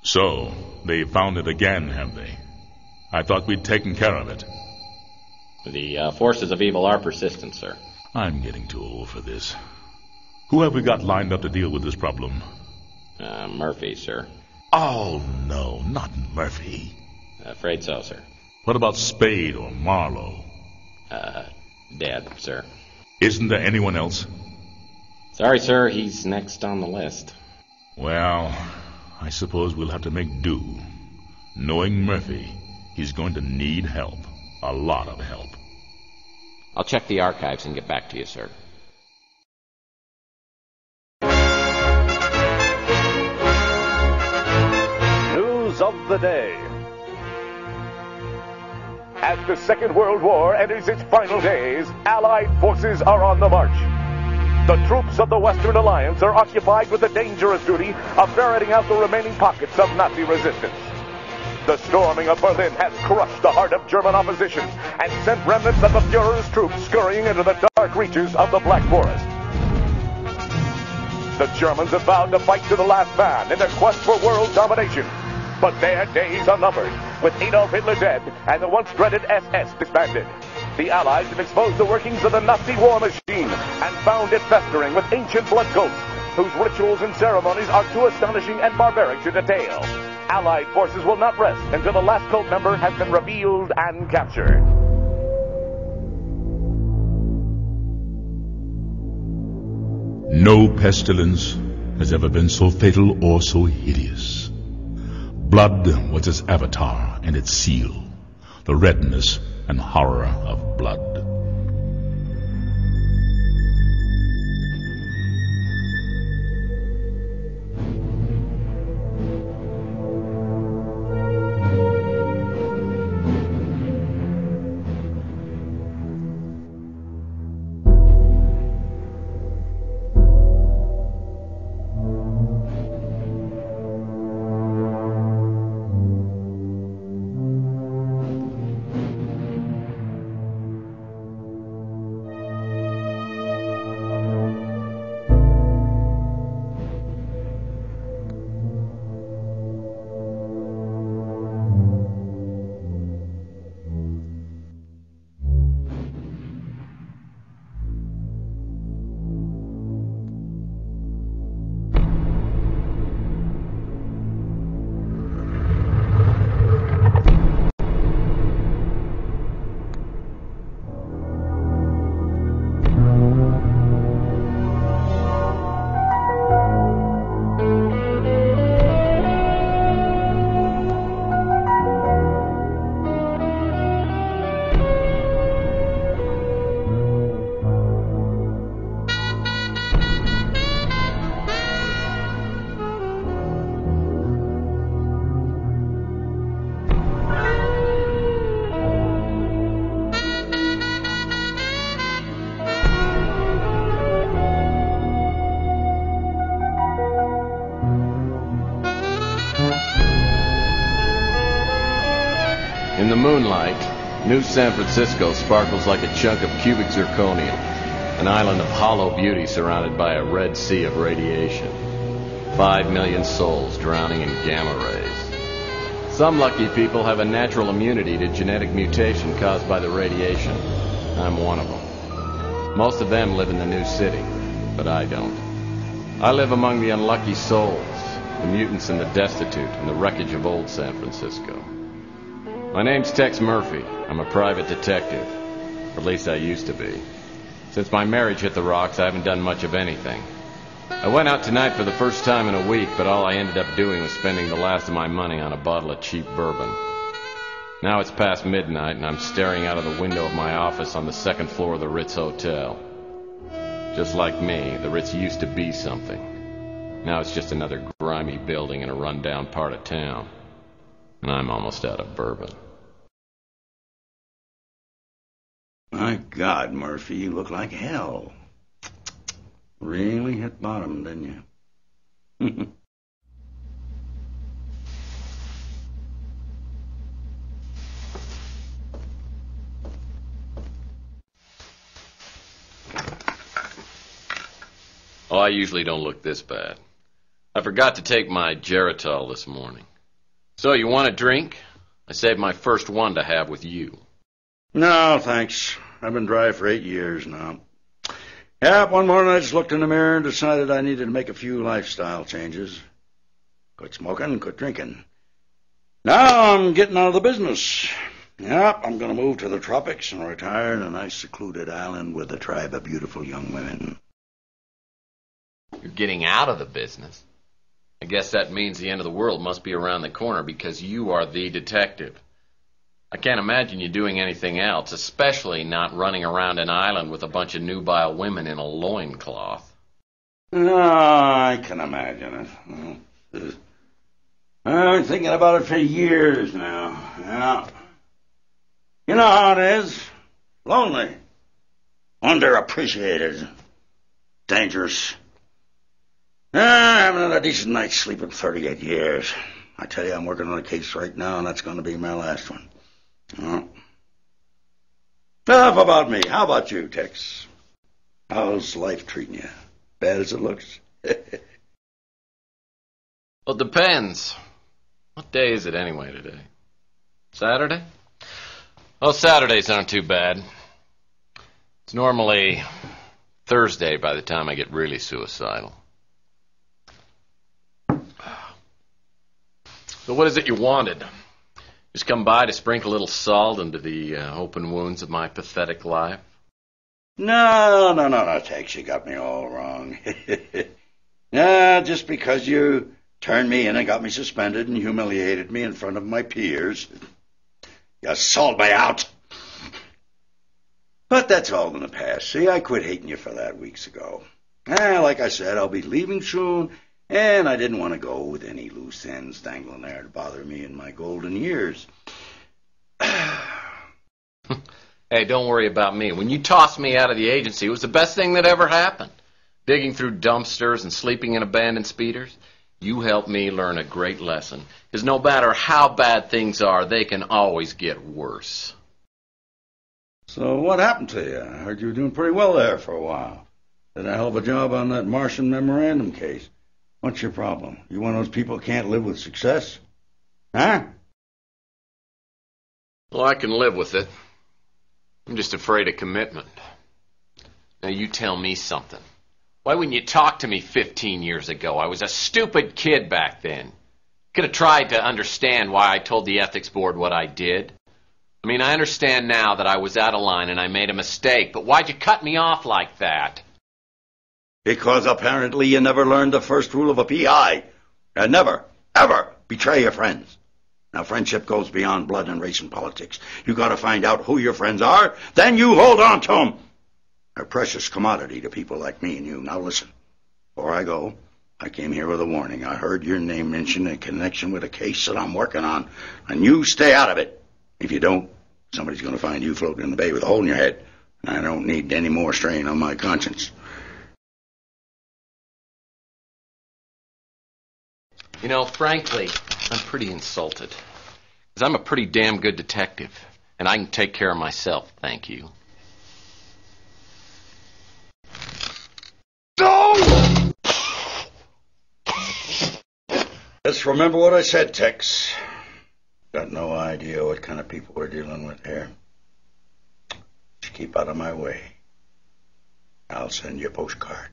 So, they found it again, have they? I thought we'd taken care of it. The forces of evil are persistent, sir. I'm getting too old for this. Who have we got lined up to deal with this problem? Murphy, sir. Oh, no, not Murphy. Afraid so, sir. What about Spade or Marlowe? Dead, sir. Isn't there anyone else? Sorry, sir, he's next on the list. Well, I suppose we'll have to make do. Knowing Murphy, he's going to need help. A lot of help. I'll check the archives and get back to you, sir. News of the day. As the Second World War enters its final days, Allied forces are on the march. The troops of the Western Alliance are occupied with the dangerous duty of ferreting out the remaining pockets of Nazi resistance. The storming of Berlin has crushed the heart of German opposition and sent remnants of the Fuhrer's troops scurrying into the dark reaches of the Black Forest. The Germans have vowed to fight to the last man in their quest for world domination. But their days are numbered, with Adolf Hitler dead and the once dreaded SS disbanded. The Allies have exposed the workings of the Nazi war machine and found it festering with ancient blood cults, whose rituals and ceremonies are too astonishing and barbaric to detail. Allied forces will not rest until the last cult member has been revealed and captured. No pestilence has ever been so fatal or so hideous. Blood was its avatar and its seal, the redness and horror of blood. In the moonlight, New San Francisco sparkles like a chunk of cubic zirconium, an island of hollow beauty surrounded by a red sea of radiation. 5 million souls drowning in gamma rays. Some lucky people have a natural immunity to genetic mutation caused by the radiation. I'm one of them. Most of them live in the new city, but I don't. I live among the unlucky souls, the mutants and the destitute, and the wreckage of old San Francisco. My name's Tex Murphy. I'm a private detective. Or at least I used to be. Since my marriage hit the rocks, I haven't done much of anything. I went out tonight for the first time in a week, but all I ended up doing was spending the last of my money on a bottle of cheap bourbon. Now it's past midnight, and I'm staring out of the window of my office on the second floor of the Ritz Hotel. Just like me, the Ritz used to be something. Now it's just another grimy building in a run-down part of town. And I'm almost out of bourbon. My God, Murphy, you look like hell. Really hit bottom, didn't you? Oh, I usually don't look this bad. I forgot to take my Geritol this morning. So, you want a drink? I saved my first one to have with you. No, thanks. I've been dry for 8 years now. Yeah, one morning I just looked in the mirror and decided I needed to make a few lifestyle changes. Quit smoking, quit drinking. Now I'm getting out of the business. Yep, I'm going to move to the tropics and retire in a nice secluded island with a tribe of beautiful young women. You're getting out of the business? I guess that means the end of the world must be around the corner because you are the detective. I can't imagine you doing anything else, especially not running around an island with a bunch of nubile women in a loincloth. No, I can imagine it. I've been thinking about it for years now. Yeah. You know how it is. Lonely. Underappreciated. Dangerous. I haven't had a decent night's sleep in 38 years. I tell you, I'm working on a case right now, and that's going to be my last one. Enough about me. How about you, Tex? How's life treating you? Bad as it looks? Well, it depends. What day is it anyway today? Saturday? Well, Saturdays aren't too bad. It's normally Thursday by the time I get really suicidal. So what is it you wanted? Just come by to sprinkle a little salt into the open wounds of my pathetic life? No, Tex, you got me all wrong. Just because you turned me in and got me suspended and humiliated me in front of my peers. You sold me out. But that's all in the past. See, I quit hating you for that weeks ago. Like I said, I'll be leaving soon, and I didn't want to go with any loose ends dangling there to bother me in my golden years. Hey, don't worry about me. When you tossed me out of the agency, it was the best thing that ever happened. Digging through dumpsters and sleeping in abandoned speeders. You helped me learn a great lesson. Because no matter how bad things are, they can always get worse. So what happened to you? I heard you were doing pretty well there for a while. Did a hell of a job on that Martian memorandum case. What's your problem? You one of those people who can't live with success? Huh? Well, I can live with it. I'm just afraid of commitment. Now you tell me something. Why wouldn't you talk to me 15 years ago? I was a stupid kid back then. Could have tried to understand why I told the ethics board what I did. I mean, I understand now that I was out of line and I made a mistake, but why'd you cut me off like that? Because apparently you never learned the first rule of a PI. And never, ever betray your friends. Now, friendship goes beyond blood and race and politics. You got to find out who your friends are, then you hold on to them. They're a precious commodity to people like me and you. Now listen, before I go, I came here with a warning. I heard your name mentioned in connection with a case that I'm working on, and you stay out of it. If you don't, somebody's going to find you floating in the bay with a hole in your head, and I don't need any more strain on my conscience. You know, frankly, I'm pretty insulted. Because I'm a pretty damn good detective, and I can take care of myself, thank you. Just remember what I said, Tex. Got no idea what kind of people we're dealing with here. Just keep out of my way. I'll send you a postcard.